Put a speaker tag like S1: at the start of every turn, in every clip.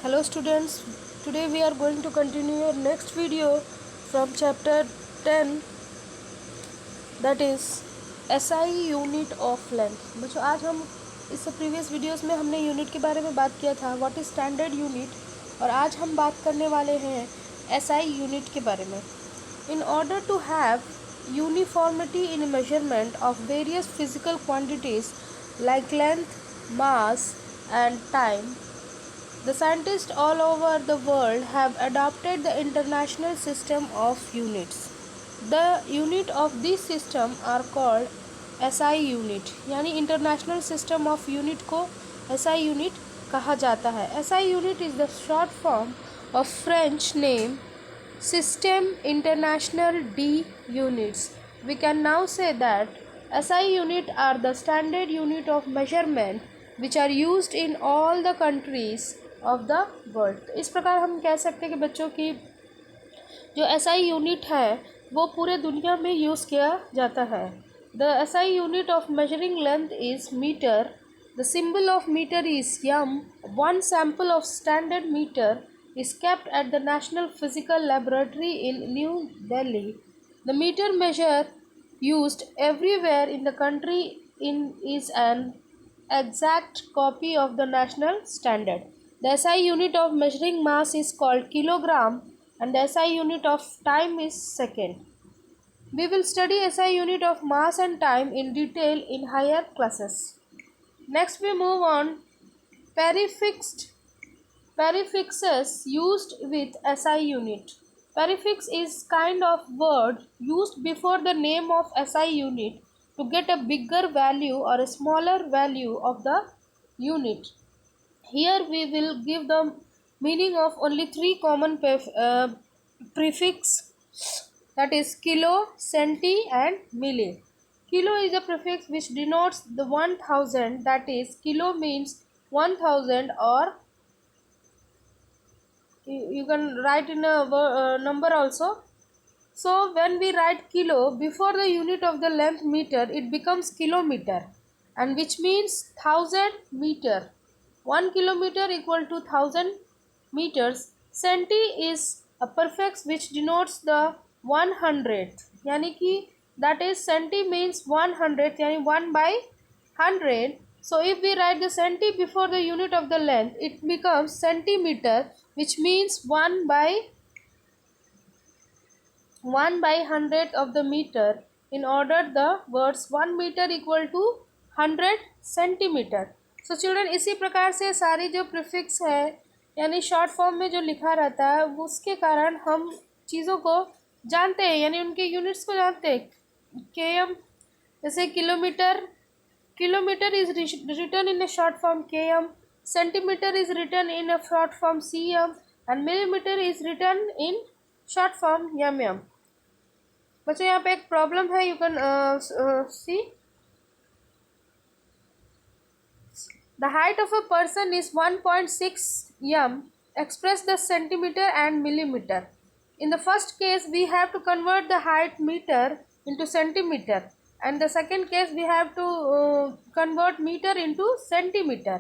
S1: Hello students, today we are going to continue our next video from chapter 10, that is SI unit of length। बच्चों आज हम इस previous videos में हमने unit के बारे में बात किया था, व्हाट इज स्टैंडर्ड यूनिट, और आज हम बात करने वाले हैं SI यूनिट के बारे में। In order to have uniformity in measurement of various physical quantities like length, mass and time, the scientists all over the world have adopted the international system of units. The unit of this system are called SI unit, यानी international system of unit को SI unit कहा जाता है। SI unit is the short form of French name System International D units. We can now say that SI unit are the standard unit of measurement which are used in all the countries of the world। इस प्रकार हम कह सकते हैं कि बच्चों की जो SI यूनिट है वो पूरे दुनिया में यूज़ किया जाता है। The SI unit of measuring length is meter. The symbol of meter is m. One sample of standard meter is kept at the National Physical Laboratory in New Delhi. The meter measure used everywhere in the country is an exact copy of the national standard. The SI unit of measuring mass is called kilogram and the SI unit of time is second. We will study SI unit of mass and time in detail in higher classes. Next we move on prefixes used with SI unit. Prefix is kind of word used before the name of SI unit to get a bigger value or a smaller value of the unit. Here we will give the meaning of only three common prefix, that is kilo, centi and milli. Kilo is a prefix which denotes the 1000, that is kilo means 1000, or you can write in a number also. So when we write kilo before the unit of the length meter, it becomes kilometer, and which means 1000 meter. 1 kilometer equal to 1000 meters. Centi is a prefix which denotes the 100th, यानी कि that is centi means 100th, यानी 1 by 100. So if we write the centi before the unit of the length, it becomes centimeter, which means 1 by 100th of the meter. In order the words 1 meter equal to 100 centimeter. So children, इसी प्रकार से सारी जो prefix है यानी short form में जो लिखा रहता है उसके कारण हम चीज़ों को जानते हैं, यानी उनके यूनिट्स को जानते हैं। km जैसे kilometre is written in a short form km, centimetre is written in a short form cm and millimetre is written in short form mm। बच्चों यहाँ पे एक प्रॉब्लम है, you can see the height of a person is 1.6 m, express the centimeter and millimeter. In the first case we have to convert the height meter into centimeter, and the second case we have to convert meter into centimeter.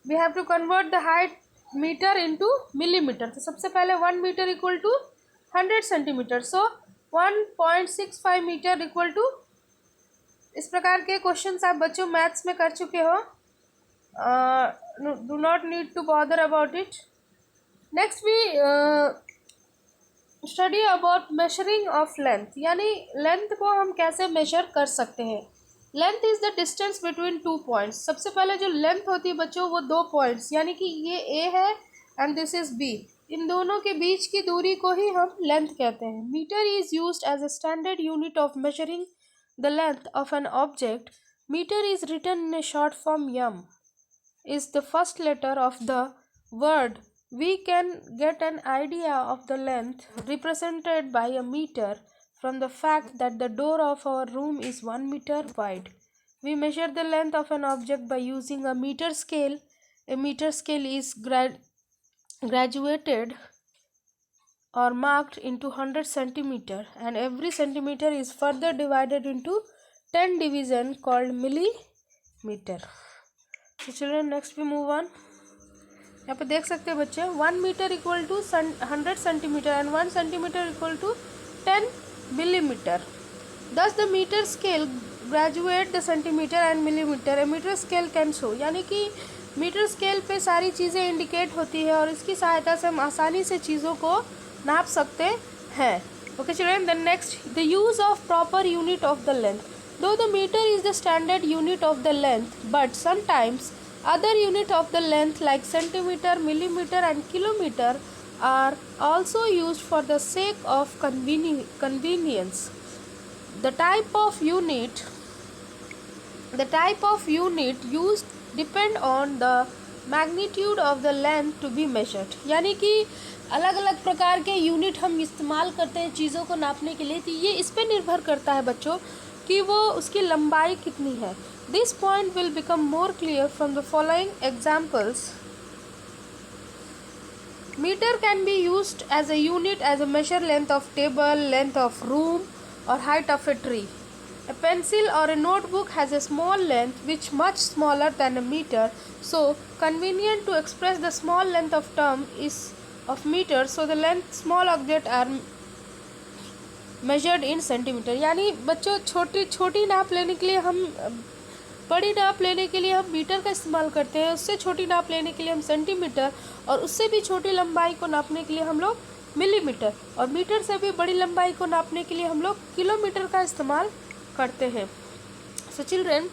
S1: We have to convert the height metre into millimetre. तो सबसे पहले 1 metre equal to 100 centimetre, so 1.65 metre equal to. इस प्रकार के questions आप बच्चों maths में कर चुके हो, do not need to bother about it. Next we study about measuring of length, यानी लेंथ को हम कैसे मेजर कर सकते हैं। Length is the distance between two points. सबसे पहले जो लेंथ होती है बच्चों वो दो पॉइंट्स, यानी कि ये ए है एंड दिस इज बी, इन दोनों के बीच की दूरी को ही हम लेंथ कहते हैं। Metre is used as a standard unit of measuring the length of an object. Metre is written in a short form m, is the first letter of the word. We can get an idea of the length represented by a meter from the fact that the door of our room is 1 meter wide. We measure the length of an object by using a meter scale. A meter scale is graduated or marked into 100 centimeter, and every centimeter is further divided into 10 division called metre. तो children next we move on. यहाँ पे देख सकते हैं बच्चे 1 metre equal to 100 centimetre and 1 centimetre equal to 10 millimetre. Thus the metre scale graduate the centimetre and millimetre a metre scale can show. यानी कि metre scale पे सारी चीज़ें इंडिकेट होती है और इसकी सहायता से हम आसानी से चीज़ों को नाप सकते हैं। Okay children, the next the use of proper unit of the length. Though the metre is the standard unit of the length but sometimes other unit of the length like centimeter, millimeter and kilometer are also used for the sake of convenience. The type of unit used depend on the magnitude of the length to be measured. यानी कि अलग अलग प्रकार के unit हम इस्तेमाल करते हैं चीज़ों को नापने के लिए, तो ये इस पर निर्भर करता है बच्चों कि वो उसकी लंबाई कितनी है। This point will become more clear from the following examples. Meter can be used as a unit as a measure length of table, length of room or height of a tree. A pencil or a notebook has a small length which much smaller than a meter, so convenient to express the small length of term is of meter, so the length small object are measured in centimeter. यानी बच्चों छोटी नाप लेने के लिए हम बड़ी नाप लेने के लिए हम मीटर का इस्तेमाल करते हैं, उससे छोटी नाप लेने के लिए हम सेंटीमीटर, और उससे भी छोटी लंबाई को नापने के लिए हम लोग मिलीमीटर, और मीटर से भी बड़ी लंबाई को नापने के लिए हम लोग किलोमीटर का इस्तेमाल करते हैं। सो चिल्ड्रन,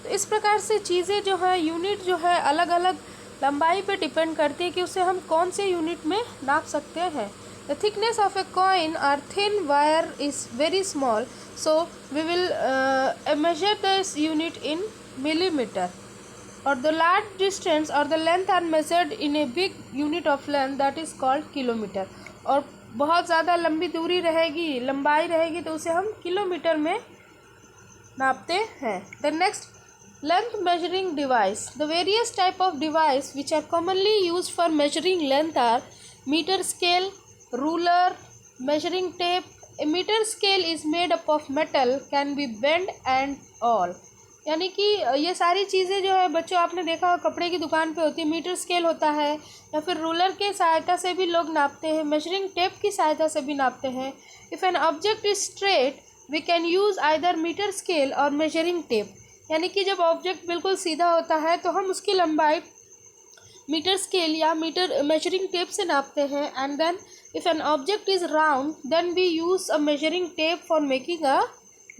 S1: तो इस प्रकार से चीज़ें जो है यूनिट जो है अलग अलग लंबाई पे डिपेंड करती है कि उसे हम कौन से यूनिट में नाप सकते हैं। The thickness of a coin or thin wire is very small, so we will measure this unit in millimeter. Or the large distance or the length are measured in a big unit of length that is called kilometer. और बहुत ज़्यादा लंबी दूरी रहेगी, लंबाई रहेगी, तो उसे हम किलोमीटर में नापते हैं। The next, length measuring device. The various type of device which are commonly used for measuring length are meter scale, ruler, measuring tape. A meter scale is made up of metal, can be bent and all. यानी कि ये सारी चीज़ें जो है बच्चों आपने देखा कपड़े की दुकान पे होती है, मीटर स्केल होता है, या फिर रूलर के सहायता से भी लोग नापते हैं, मेजरिंग टेप की सहायता से भी नापते हैं। If an object is straight we can use either metre scale और मेजरिंग टेप। यानी कि जब ऑब्जेक्ट बिल्कुल सीधा होता है तो हम उसकी लंबाई मीटर स्केल या मीटर मेजरिंग टेप से नापते हैं। And then if an object is round then we use a measuring tape for making a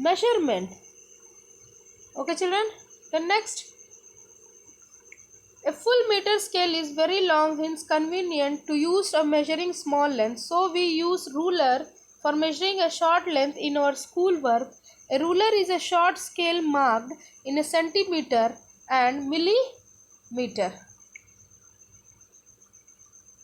S1: measurement. Okay children, then next, a full meter scale is very long, hence convenient to use a measuring small length, so we use ruler for measuring a short length in our school work. A ruler is a short scale marked in a centimeter and millimeter.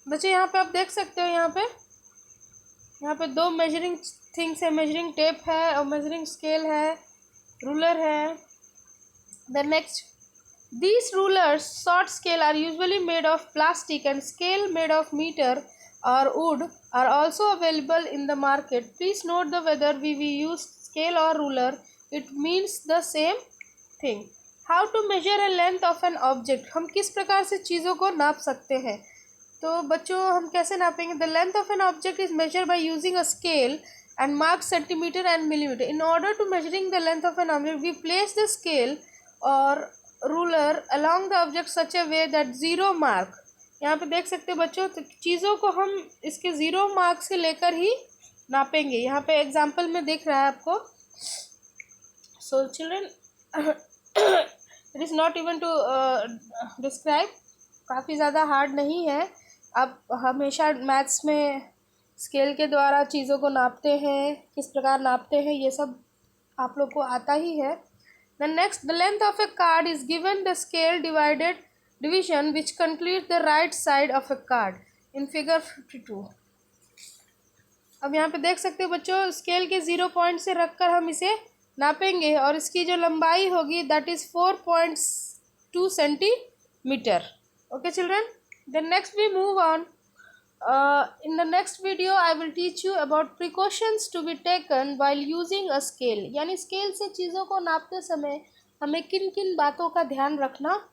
S1: बच्चे यहाँ पे आप देख सकते हो, यहाँ पे दो मेजरिंग थिंग्स है, मेजरिंग टेप है और मेजरिंग स्केल है, रूलर है। The next, these rulers short scale are usually made of plastic and scale made of meter or wood are also available in the market. Please note the whether we use scale or ruler, it means the same thing. How to measure a length of an object. हम किस प्रकार से चीज़ों को नाप सकते हैं। तो बच्चों हम कैसे नापेंगे। The length of an object is measure by using a scale and mark centimetre and millimetre. In order to measuring the length of an object we place the scale और ruler along the object such a way that zero mark. यहाँ पे देख सकते हो बच्चों, तो चीज़ों को हम इसके ज़ीरो मार्क से लेकर ही नापेंगे। यहाँ पे एग्जाम्पल में दिख रहा है आपको। So children, it is not even to describe, काफ़ी ज़्यादा हार्ड नहीं है। आप हमेशा मैथ्स में स्केल के द्वारा चीज़ों को नापते हैं, किस प्रकार नापते हैं ये सब आप लोग को आता ही है। The next, the length of A card is given the scale division which complete the right side of A card in figure 52। अब यहाँ पे देख सकते हो बच्चों, स्केल के 0 पॉइंट से रखकर हम इसे नापेंगे और इसकी जो लंबाई होगी that is 4.2 centimetre. Okay children, then next we move on. In the next video I will teach you about precautions to be taken while using a scale. यानी स्केल से चीज़ों को नापते समय हमें किन किन बातों का ध्यान रखना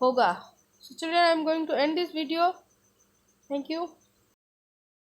S1: होगा. So today I am going to end this video. Thank you.